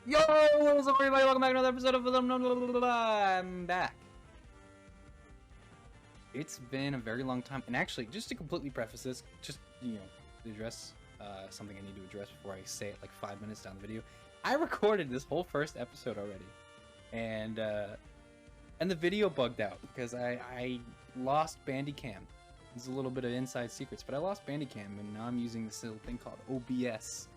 Yo, what's up everybody? Welcome back to another episode of I'm back. It's been a very long time, and actually, just to completely preface this, just, to address something I need to address before I say it like 5 minutes down the video. I recorded this whole first episode already, and the video bugged out because I lost Bandicam. There's a little bit of inside secrets, but I lost Bandicam, and now I'm using this little thing called OBS.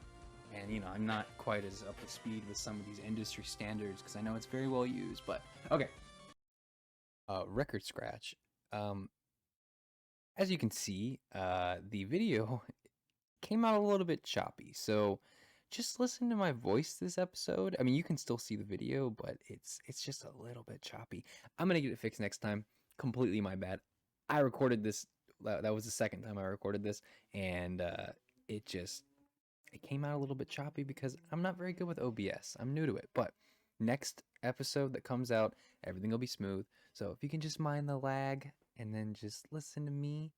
And, I'm not quite as up to speed with some of these industry standards because I know it's very well used, but okay. Record scratch. As you can see, the video came out a little bit choppy, so just listen to my voice this episode. I mean, you can still see the video, but it's just a little bit choppy. I'm gonna get it fixed next time. Completely my bad. I recorded this. That was the second time I recorded this, and it came out a little bit choppy because I'm not very good with OBS. I'm new to it, but next episode that comes out, everything will be smooth. So if you can just mind the lag and then just listen to me,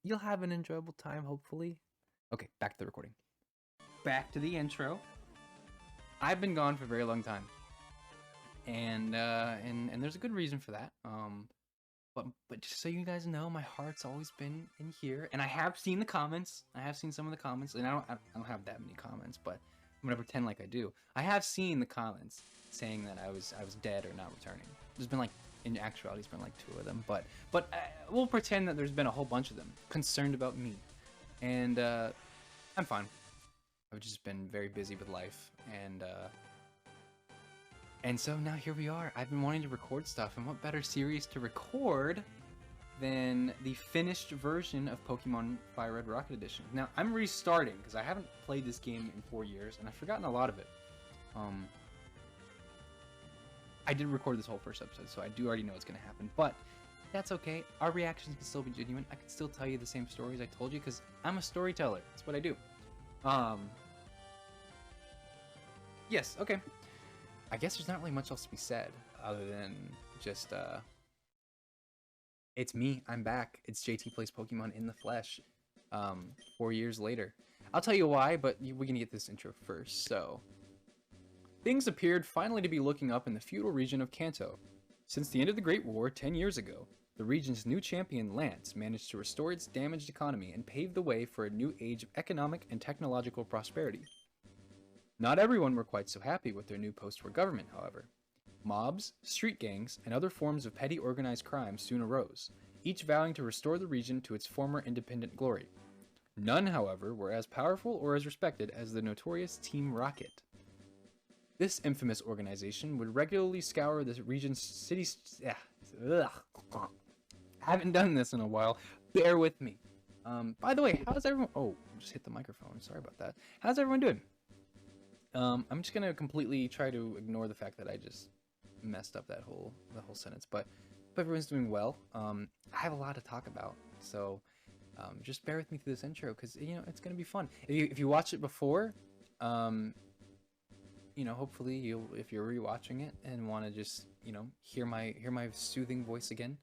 you'll have an enjoyable time, hopefully. Okay, back to the recording. Back to the intro. I've been gone for a very long time, and there's a good reason for that. But just so you guys know, my heart's always been in here, and I have seen the comments. I have seen some of the comments, and I don't have that many comments, but I'm gonna pretend like I do. I have seen the comments saying that I was dead or not returning. There's been in actuality, it's been 2 of them, but we'll pretend that there's been a whole bunch of them concerned about me, and I'm fine. I've just been very busy with life, and so now here we are. I've been wanting to record stuff, and what better series to record than the finished version of Pokemon Firered Rocket Edition. Now, I'm restarting, because I haven't played this game in 4 years, and I've forgotten a lot of it. I did record this whole first episode, so I do already know what's going to happen, but that's okay. Our reactions can still be genuine. I can still tell you the same stories I told you, because I'm a storyteller. That's what I do. Yes, okay. I guess there's not really much else to be said other than just it's me. I'm back. It's JTPlaysPokemon in the flesh. 4 years later. I'll tell you why, but we're gonna get this intro first. So things appeared finally to be looking up in the feudal region of Kanto. Since the end of the Great War 10 years ago, the region's new champion Lance managed to restore its damaged economy and pave the way for a new age of economic and technological prosperity. Not everyone were quite so happy with their new post-war government, however. Mobs, street gangs, and other forms of petty organized crime soon arose, each vowing to restore the region to its former independent glory. None, however, were as powerful or as respected as the notorious Team Rocket. This infamous organization would regularly scour the region's cities. I haven't done this in a while. Bear with me. By the way, how's everyone? Oh, just hit the microphone. Sorry about that. How's everyone doing? I'm just gonna completely try to ignore the fact that I just messed up the whole sentence, but everyone's doing well. I have a lot to talk about, so just bear with me through this intro because it's gonna be fun. If you watch it before, hopefully if you're rewatching it and want to just hear my soothing voice again.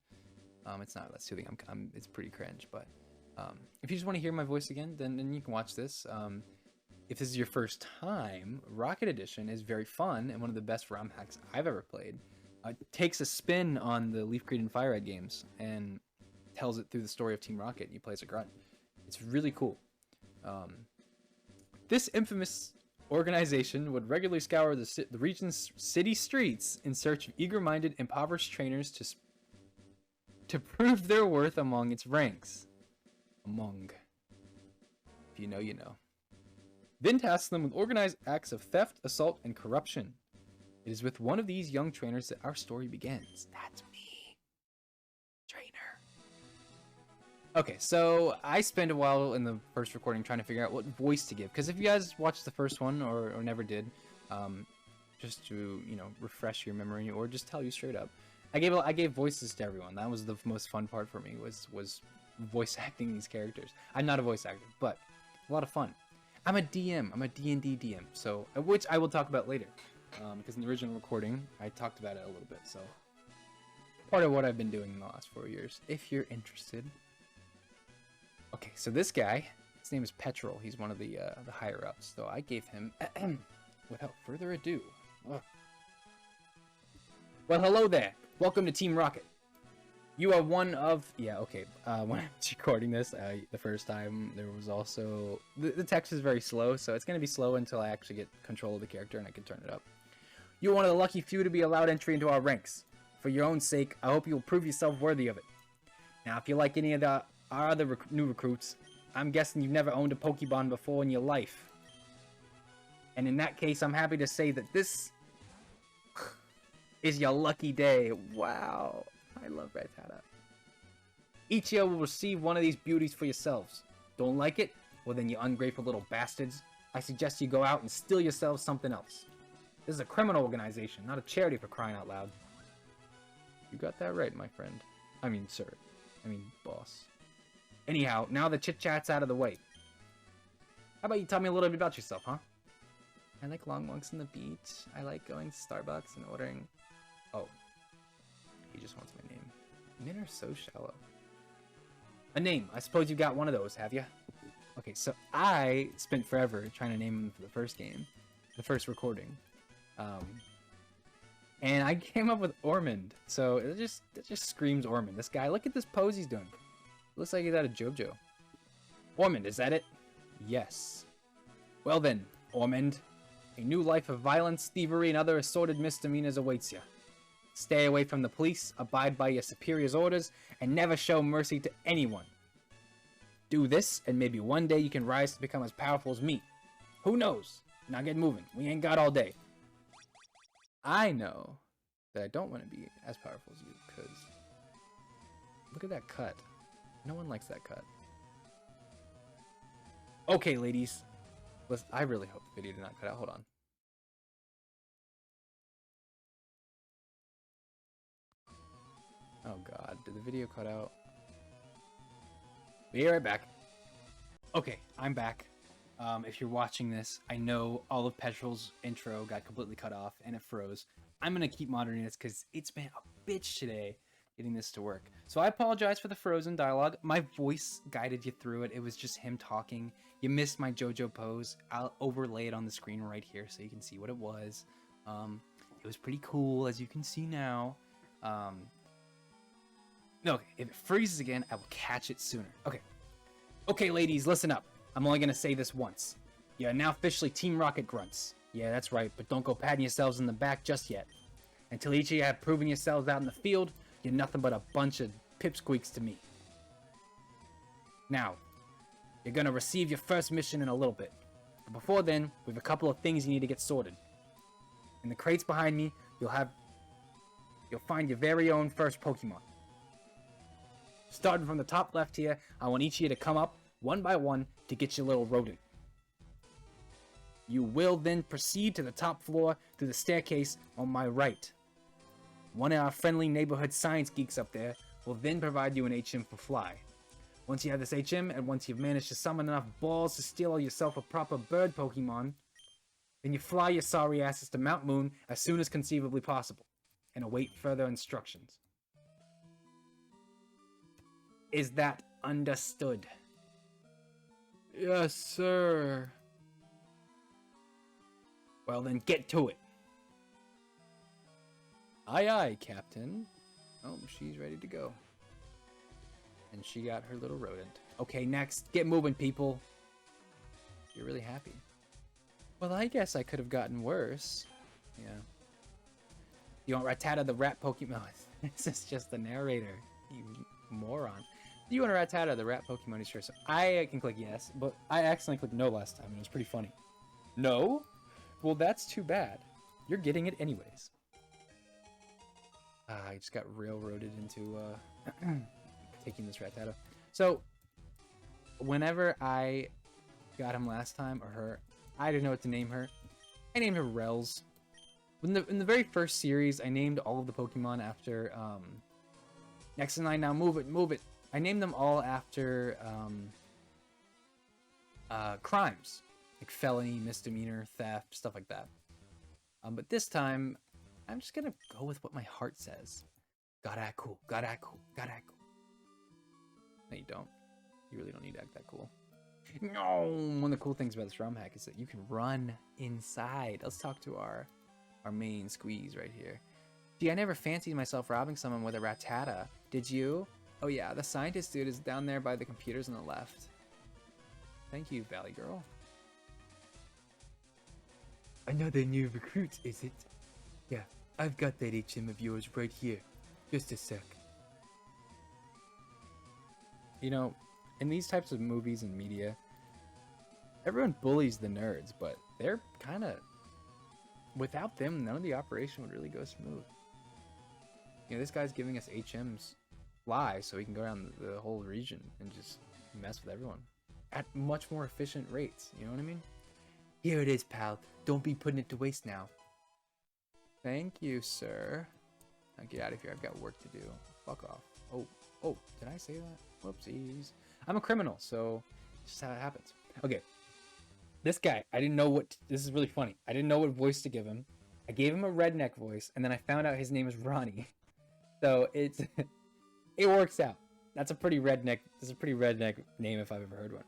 It's not that soothing. It's pretty cringe, but if you just want to hear my voice again, then you can watch this. If this is your first time, Rocket Edition is very fun and one of the best ROM hacks I've ever played. It takes a spin on the Leaf Green and Firered games and tells it through the story of Team Rocket, and you play as a grunt. It's really cool. This infamous organization would regularly scour the region's city streets in search of eager-minded, impoverished trainers to prove their worth among its ranks. If you know, you know. Then tasks them with organized acts of theft, assault, and corruption. It is with one of these young trainers that our story begins. That's me. Trainer. Okay, so I spent a while in the first recording trying to figure out what voice to give. Because if you guys watched the first one or never did, just to, refresh your memory or just tell you straight up, I gave voices to everyone. That was the most fun part for me, was voice acting these characters. I'm not a voice actor, but a lot of fun. I'm a DM. I'm a D&D DM, so which I will talk about later, because in the original recording I talked about it a little bit. So part of what I've been doing in the last 4 years, if you're interested. Okay, so this guy, his name is Petrol. He's one of the higher ups. So I gave him without further ado... Ugh. Well, hello there. Welcome to Team Rocket. You are one of... Yeah, okay. When I was recording this, the first time, there was also... The text is very slow, so it's going to be slow until I actually get control of the character and I can turn it up. You're one of the lucky few to be allowed entry into our ranks. For your own sake, I hope you'll prove yourself worthy of it. Now, if you like any of our other new recruits, I'm guessing you've never owned a Pokemon before in your life. And in that case, I'm happy to say that this is your lucky day. Wow. I love Rattata. Each year will receive one of these beauties for yourselves. Don't like it? Well then, you ungrateful little bastards. I suggest you go out and steal yourselves something else. This is a criminal organization, not a charity, for crying out loud. You got that right, my friend. I mean, sir. I mean, boss. Anyhow, now the chit-chat's out of the way. How about you tell me a little bit about yourself, huh? I like long walks on the beach. I like going to Starbucks and ordering... Oh. He just wants my name. Men are so shallow. A name. I suppose you got one of those, have you? Okay, so I spent forever trying to name him for the first game. The first recording. And I came up with Ormond. So it just screams Ormond. This guy, look at this pose he's doing. Looks like he's out of JoJo. Ormond, is that it? Yes. Well then, Ormond. A new life of violence, thievery, and other assorted misdemeanors awaits you. Stay away from the police, abide by your superior's orders, and never show mercy to anyone. Do this, and maybe one day you can rise to become as powerful as me. Who knows? Now get moving. We ain't got all day. I know that I don't want to be as powerful as you, because... Look at that cut. No one likes that cut. Okay, ladies. Listen, I really hope the video did not cut out. Hold on. Oh god, did the video cut out? Be right back. Okay, I'm back. If you're watching this, I know all of Petrol's intro got completely cut off and it froze. I'm gonna keep monitoring this because it's been a bitch today getting this to work. So I apologize for the frozen dialogue. My voice guided you through it. It was just him talking. You missed my JoJo pose. I'll overlay it on the screen right here so you can see what it was. It was pretty cool, as you can see now. No, if it freezes again, I will catch it sooner. Okay. Okay, ladies, listen up. I'm only gonna say this once. You are now officially Team Rocket Grunts. Yeah, that's right, but don't go patting yourselves in the back just yet. Until each of you have proven yourselves out in the field, you're nothing but a bunch of pipsqueaks to me. Now, you're gonna receive your first mission in a little bit. But before then, we have a couple of things you need to get sorted. In the crates behind me, you'll find your very own first Pokemon. Starting from the top left here, I want each of you to come up, one by one, to get your little rodent. You will then proceed to the top floor through the staircase on my right. One of our friendly neighborhood science geeks up there will then provide you an HM for Fly. Once you have this HM, and once you've managed to summon enough balls to steal yourself a proper bird Pokemon, then you fly your sorry asses to Mount Moon as soon as conceivably possible, and await further instructions. Is that understood? Yes, sir. Well then, get to it. Aye, aye, Captain. Oh, she's ready to go. And she got her little rodent. Okay, next. Get moving, people. You're really happy. Well, I guess I could have gotten worse. Yeah. You want Rattata the rat Pokemon? This is just the narrator, you moron. Do you want a Rattata the rat Pokemon? Sure. So I can click yes, but I accidentally clicked no last time, and it was pretty funny. No? Well, that's too bad. You're getting it anyways. I just got railroaded into taking this Rattata. So, whenever I got him last time, or her, I didn't know what to name her. I named her Rels. In the very first series, I named all of the Pokemon after, next in line now, move it, move it. I named them all after, crimes. Like felony, misdemeanor, theft, stuff like that. But this time, I'm just gonna go with what my heart says. Gotta act cool, gotta act cool, gotta act cool. No, you don't. You really don't need to act that cool. No, one of the cool things about this ROM hack is that you can run inside. Let's talk to our main squeeze right here. Gee, I never fancied myself robbing someone with a Rattata. Did you? Oh yeah, the scientist dude is down there by the computers on the left. Thank you, Valley Girl. Another new recruit, is it? Yeah, I've got that HM of yours right here. Just a sec. You know, in these types of movies and media, everyone bullies the nerds, but they're kind of... Without them, none of the operation would really go smooth. You know, this guy's giving us HMs fly so he can go around the whole region and just mess with everyone at much more efficient rates. You know what I mean? Here it is, pal. Don't be putting it to waste now. Thank you, sir. Now get out of here. I've got work to do. Fuck off. Oh, did I say that? Whoopsies. I'm a criminal, so it's just how it happens. Okay. This guy, I didn't know what... This is really funny. I didn't know what voice to give him. I gave him a redneck voice, and then I found out his name is Ronnie. So it's... It works out. That's a pretty redneck... This is a pretty redneck name if I've ever heard one.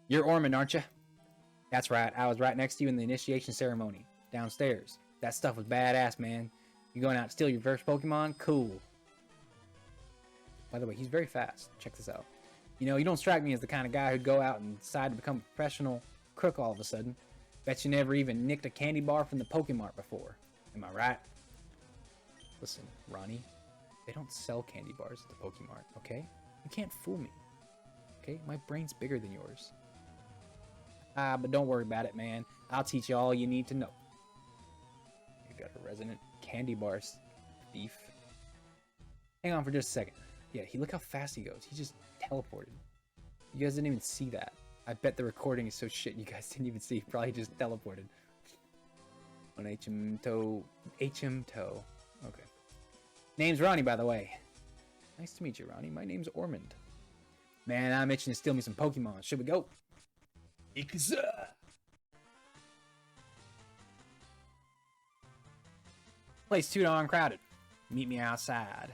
You're Ormond, aren't you? That's right. I was right next to you in the initiation ceremony. Downstairs. That stuff was badass, man. You going out to steal your first Pokemon? Cool. By the way, he's very fast. Check this out. You know, you don't strike me as the kind of guy who'd go out and decide to become a professional crook all of a sudden. Bet you never even nicked a candy bar from the Pokemart before. Am I right? Listen, Ronnie. They don't sell candy bars at the Pokemart, okay? You can't fool me. Okay? My brain's bigger than yours. But don't worry about it, man. I'll teach you all you need to know. You got a resident candy bar thief. Hang on for just a second. Yeah, look how fast he goes. He just teleported. You guys didn't even see that. I bet the recording is so shit you guys didn't even see. He probably just teleported. On HM toe. Okay. Name's Ronnie, by the way. Nice to meet you, Ronnie. My name's Ormond. Man, I'm itching to steal me some Pokemon. Should we go? Ikuza! Place too darn crowded. Meet me outside.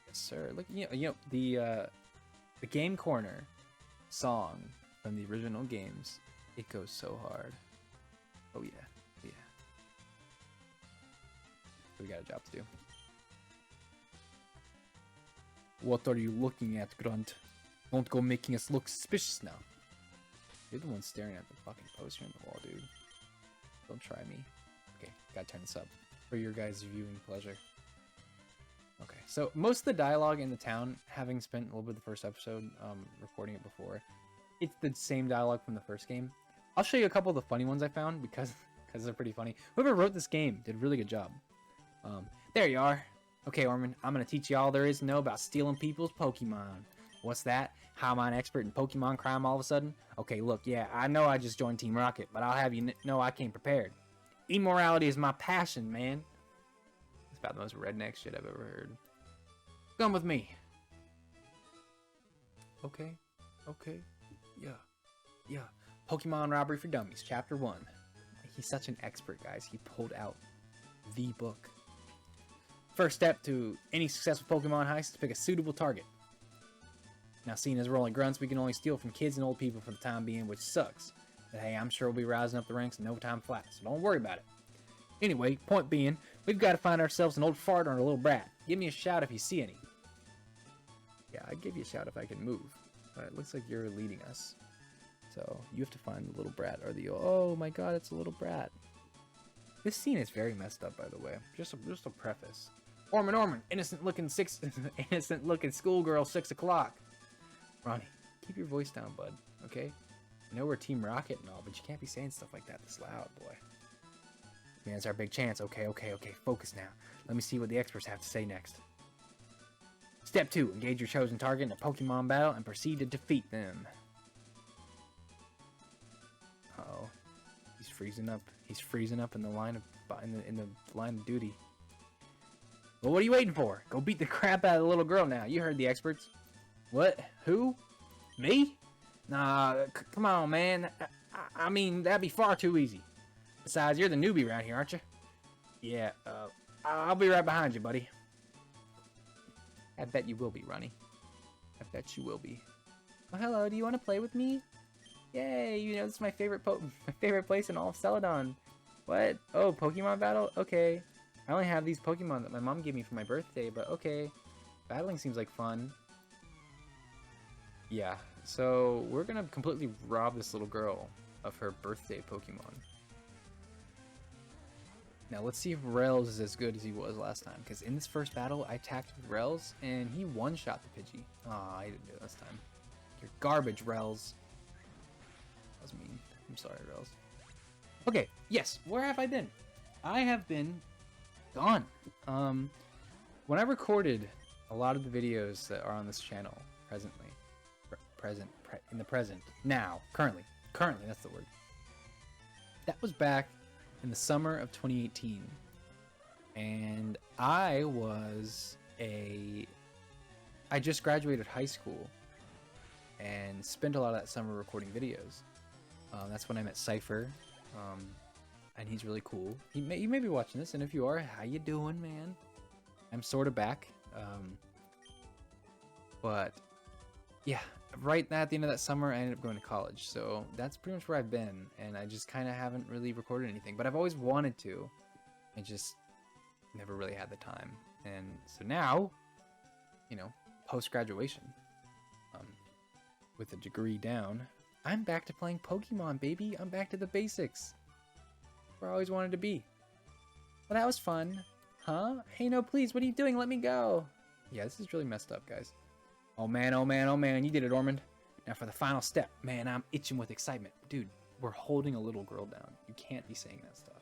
Yes, sir. Look, you know the Game Corner song from the original games. It goes so hard. Oh yeah, yeah. We got a job to do. What are you looking at, Grunt? Don't go making us look suspicious now. You're the one staring at the fucking poster on the wall, dude. Don't try me. Okay, gotta turn this up for your guys' viewing pleasure. Okay, so most of the dialogue in the town, having spent a little bit of the first episode recording it before, it's the same dialogue from the first game. I'll show you a couple of the funny ones I found because they're pretty funny. Whoever wrote this game did a really good job. There you are. Okay, Ormond, I'm gonna teach you all there is to know about stealing people's Pokemon. What's that? How am I an expert in Pokemon crime all of a sudden? Okay, look, yeah, I know I just joined Team Rocket, but I'll have you know I came prepared. Immorality is my passion, man. It's about the most redneck shit I've ever heard. Come with me. Okay. Yeah. Pokemon Robbery for Dummies, Chapter 1. He's such an expert, guys. He pulled out the book. First step to any successful Pokemon heist is to pick a suitable target. Now, seeing as we're only grunts, we can only steal from kids and old people for the time being, which sucks. But hey, I'm sure we'll be rising up the ranks in no time flat, so don't worry about it. Anyway, point being, we've got to find ourselves an old fart or a little brat. Give me a shout if you see any. Yeah, I'd give you a shout if I can move. But it looks like you're leading us. So, you have to find the little brat or the... Oh my god, it's a little brat. This scene is very messed up, by the way. Just a preface. Ormond, innocent looking schoolgirl, 6 o'clock. Ronnie, keep your voice down, bud, okay? I know we're Team Rocket and all, but you can't be saying stuff like that this loud, boy. Man, it's our big chance. Okay, focus now. Let me see what the experts have to say next. Step 2, engage your chosen target in a Pokemon battle and proceed to defeat them. Uh-oh. He's freezing up. He's freezing up in the line of duty. Well, what are you waiting for? Go beat the crap out of the little girl now. You heard the experts. What? Who? Me? Nah, come on, man. I mean, that'd be far too easy. Besides, you're the newbie around here, aren't you? Yeah, I'll be right behind you, buddy. I bet you will be, Ronnie. I bet you will be. Oh, hello, do you want to play with me? Yay, you know, this is my favorite place in all of Celadon. What? Oh, Pokemon battle? Okay. I only have these Pokemon that my mom gave me for my birthday, but okay. Battling seems like fun. Yeah, so we're gonna completely rob this little girl of her birthday Pokemon. Now let's see if Rails is as good as he was last time, because in this first battle I attacked with Rails and he one-shot the Pidgey. Aw, I didn't do it this time. You're garbage, Rails. That was mean. I'm sorry, Rails. Okay, yes, where have I been? I have been gone. When I recorded a lot of the videos that are on this channel presently, in the present, now, currently, that's the word. That was back in the summer of 2018, and I just graduated high school and spent a lot of that summer recording videos. That's when I met Cypher, and he's really cool. You may be watching this, and if you are, how you doing, man? I'm sort of back, but yeah, right at the end of that summer, I ended up going to college, so that's pretty much where I've been, and I just kind of haven't really recorded anything, but I've always wanted to. I just never really had the time, and so now, you know, post-graduation, with a degree down, I'm back to playing Pokemon, baby. I'm back to the basics, where I always wanted to be. Well, that was fun. Huh? Hey, no, please, what are you doing? Let me go. Yeah, this is really messed up, guys. Oh man, oh man, oh man, you did it, Ormond. Now for the final step. Man, I'm itching with excitement. Dude, we're holding a little girl down. You can't be saying that stuff.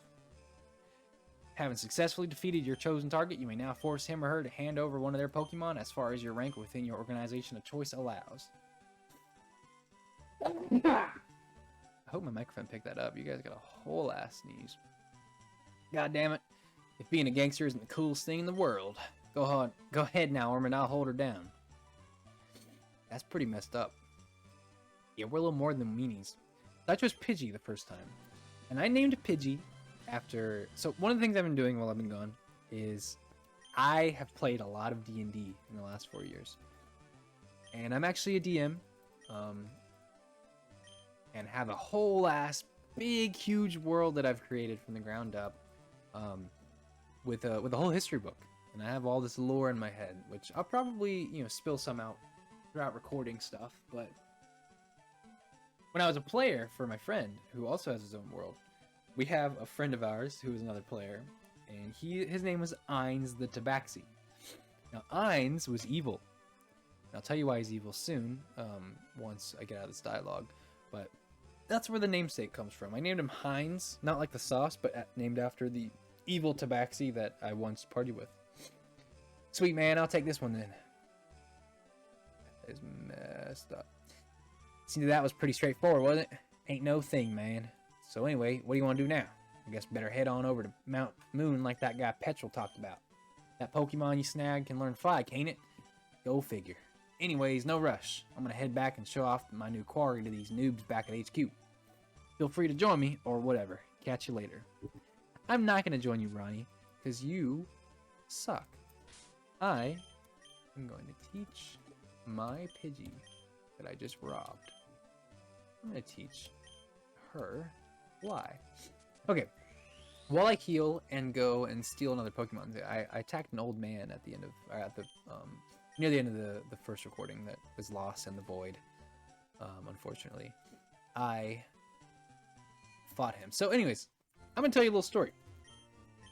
Having successfully defeated your chosen target, you may now force him or her to hand over one of their Pokemon as far as your rank within your organization of choice allows. I hope my microphone picked that up. You guys got a whole ass sneeze. God damn it. If being a gangster isn't the coolest thing in the world, go ahead now, Ormond. I'll hold her down. That's pretty messed up. Yeah, we're a little more than weenies. I chose Pidgey the first time, and I named Pidgey after... So one of the things I've been doing while I've been gone is I have played a lot of D&D in the last 4 years, and I'm actually a DM, and have a whole ass big huge world that I've created from the ground up, with a whole history book, and I have all this lore in my head, which I'll probably, you know, spill some out throughout recording stuff. But when I was a player for my friend who also has his own world, we have a friend of ours who is another player, and his name was Ainz the Tabaxi. Now Ainz was evil. And I'll tell you why he's evil soon, once I get out of this dialogue, but that's where the namesake comes from. I named him Heinz, not like the sauce, but named after the evil Tabaxi that I once partied with. Sweet, man, I'll take this one then. That is messed up. See, that was pretty straightforward, wasn't it? Ain't no thing, man. So anyway, what do you want to do now? I guess better head on over to Mount Moon like that guy Petrel talked about. That Pokemon you snagged can learn fly, can't it? Go figure. Anyways, no rush. I'm gonna head back and show off my new quarry to these noobs back at HQ. Feel free to join me, or whatever. Catch you later. I'm not gonna join you, Ronnie, because you suck. I am going to teach my Pidgey that I just robbed. I'm gonna teach her fly. Okay. While I heal and go and steal another Pokemon, I attacked an old man at the end of, near the end of the first recording that was lost in the void. Unfortunately, I fought him. So anyways, I'm gonna tell you a little story.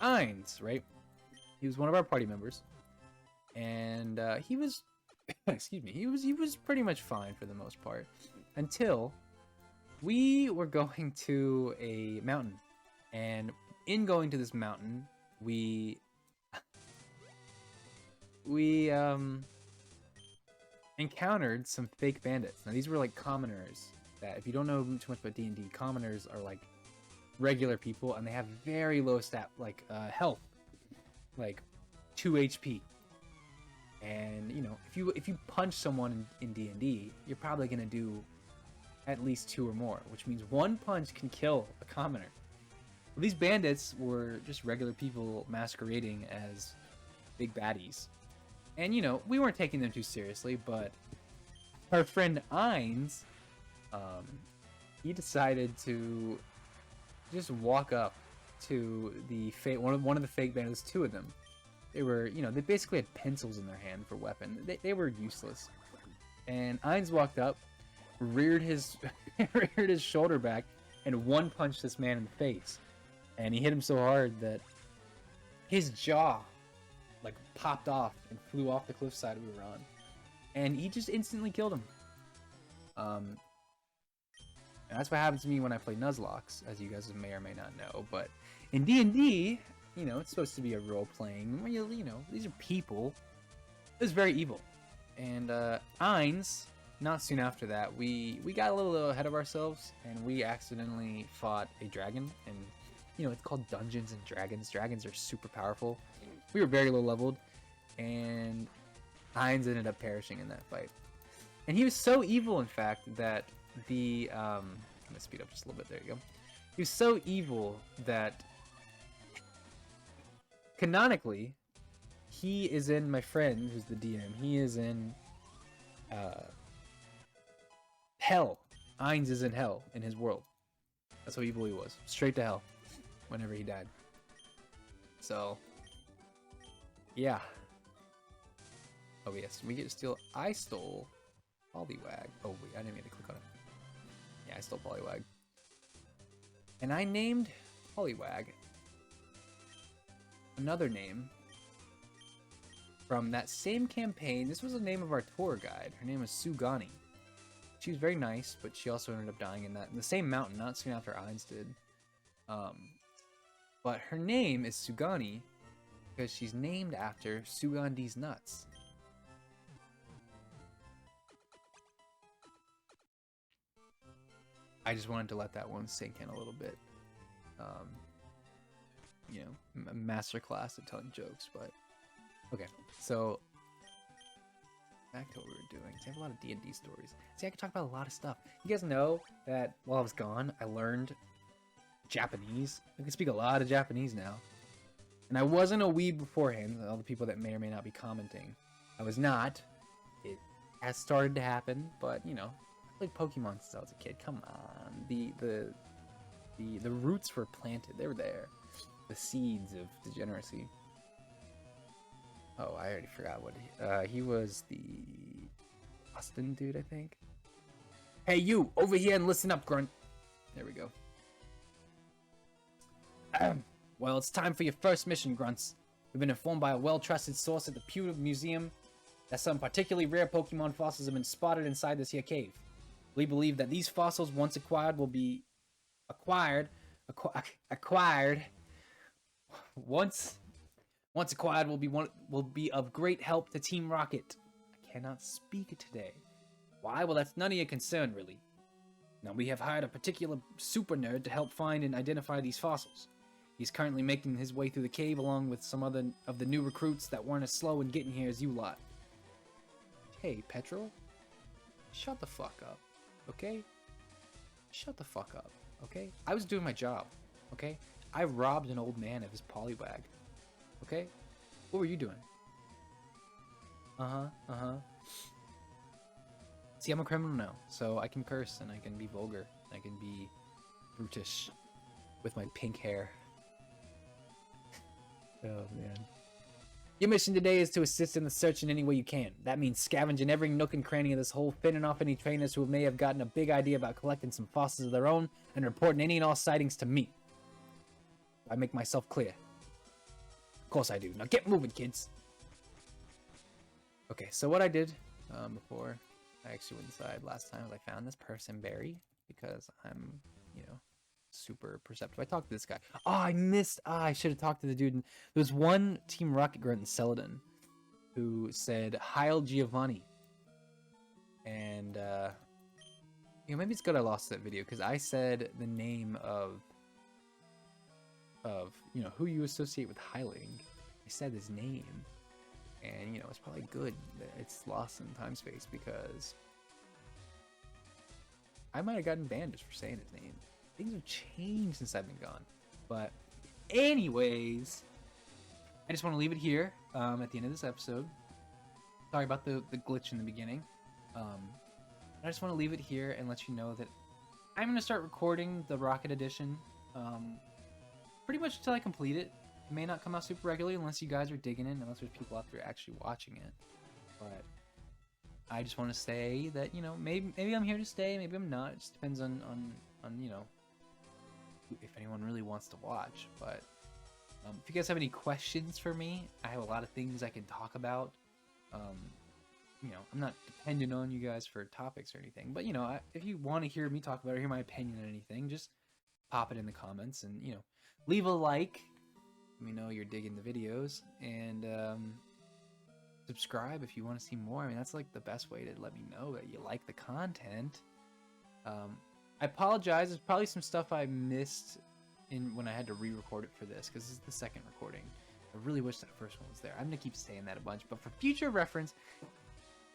Ainz, right? He was one of our party members, and he was, excuse me, he was pretty much fine for the most part, until we were going to a mountain, and in going to this mountain, we encountered some fake bandits. Now these were like commoners that, if you don't know too much about D&D, commoners are like regular people, and they have very low stat, like health, like 2 HP. And you know, if you punch someone in D&D, you're probably gonna do at least 2 or more, which means 1 punch can kill a commoner. Well, these bandits were just regular people masquerading as big baddies. And, you know, we weren't taking them too seriously, but our friend Ainz, he decided to just walk up to the one of the fake bandits. Two of them. They were, they basically had pencils in their hand for weapon. They were useless. And Ainz walked up, reared his reared his shoulder back, and one punched this man in the face. And he hit him so hard that his jaw like popped off and flew off the cliffside we were on. And he just instantly killed him. And that's what happens to me when I play Nuzlocke, as you guys may or may not know. But in D&D, it's supposed to be a role-playing. These are people. It was very evil. And Ainz, not soon after that, we got a little ahead of ourselves, and we accidentally fought a dragon. And it's called Dungeons and Dragons. Dragons are super powerful. We were very low-leveled, and Ainz ended up perishing in that fight. And he was so evil, in fact, that the I'm gonna speed up just a little bit. There you go. He was so evil that canonically, he is in, my friend who's the DM, he is in hell. Ainz is in hell in his world. That's how evil he was. Straight to hell whenever he died. So yeah. Oh yes, we get to steal. I stole Poliwag. Oh wait, I didn't mean to click on it. Yeah, I stole Poliwag. And I named Poliwag another name from that same campaign. This was the name of our tour guide. Her name was Sugani. She was very nice, but she also ended up dying in the same mountain, not soon after Ainz did. But her name is Sugani because she's named after Sugandhi's nuts. I just wanted to let that one sink in a little bit. A masterclass at telling jokes, but okay. So back to what we were doing. So I have a lot of D&D stories. See, I can talk about a lot of stuff. You guys know that while I was gone, I learned Japanese. I can speak a lot of Japanese now. And I wasn't a weeb beforehand. All the people that may or may not be commenting, I was not. It has started to happen, but I played Pokemon since I was a kid. Come on, the roots were planted. They were there. The seeds of degeneracy. Oh, I already forgot what he was. The Austin dude, I think. Hey, you over here and listen up, Grunt. There we go. Well, it's time for your first mission, Grunts. We've been informed by a well-trusted source at the Pewter Museum that some particularly rare Pokemon fossils have been spotted inside this here cave. We believe that these fossils, once acquired, will be will be of great help to Team Rocket. I cannot speak today. Why? Well, that's none of your concern, really. Now, we have hired a particular super nerd to help find and identify these fossils. He's currently making his way through the cave along with some other of the new recruits that weren't as slow in getting here as you lot. Hey, Petrol? Shut the fuck up, okay? Shut the fuck up, okay? I was doing my job, okay? I robbed an old man of his Poliwag, okay? What were you doing? See, I'm a criminal now, so I can curse and I can be vulgar. I can be brutish with my pink hair. Oh, man. Your mission today is to assist in the search in any way you can. That means scavenging every nook and cranny of this hole, fending off any trainers who may have gotten a big idea about collecting some fossils of their own, and reporting any and all sightings to me. I make myself clear. Of course I do. Now get moving, kids. Okay, so what I did before I actually went inside last time was I found this person berry because I'm, super perceptive. I talked to this guy. Oh, I should have talked to the dude. There was one Team Rocket grunt in Celadon who said Heil Giovanni. And maybe it's good I lost that video because I said the name of who you associate with heiling. I said his name. And it's probably good that it's lost in time space because I might have gotten banned just for saying his name. Things have changed since I've been gone. But anyways, I just want to leave it here at the end of this episode. Sorry about the glitch in the beginning. I just want to leave it here and let you know that I'm going to start recording the Rocket Edition pretty much until I complete it. It may not come out super regularly unless you guys are digging it, unless there's people out there actually watching it. But I just want to say that, you know, maybe I'm here to stay, maybe I'm not. It just depends on you know, if anyone really wants to watch. But if you guys have any questions for me, I have a lot of things I can talk about. You know, I'm not dependent on you guys for topics or anything, but you know, if you want to hear me talk about it, hear my opinion on anything, just pop it in the comments and, you know, leave a like. Let me know you're digging the videos, and subscribe if you want to see more. I mean, that's like the best way to let me know that you like the content. I apologize. There's probably some stuff I missed when I had to re-record it for this, because this is the second recording. I really wish that first one was there. I'm gonna keep saying that a bunch, but for future reference,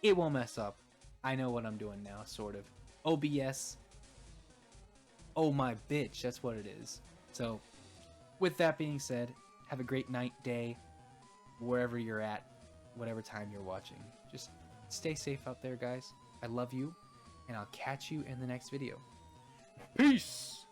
it won't mess up. I know what I'm doing now, sort of. OBS. Oh my bitch, that's what it is. So, with that being said, have a great night, day, wherever you're at, whatever time you're watching. Just stay safe out there, guys. I love you, and I'll catch you in the next video. Peace!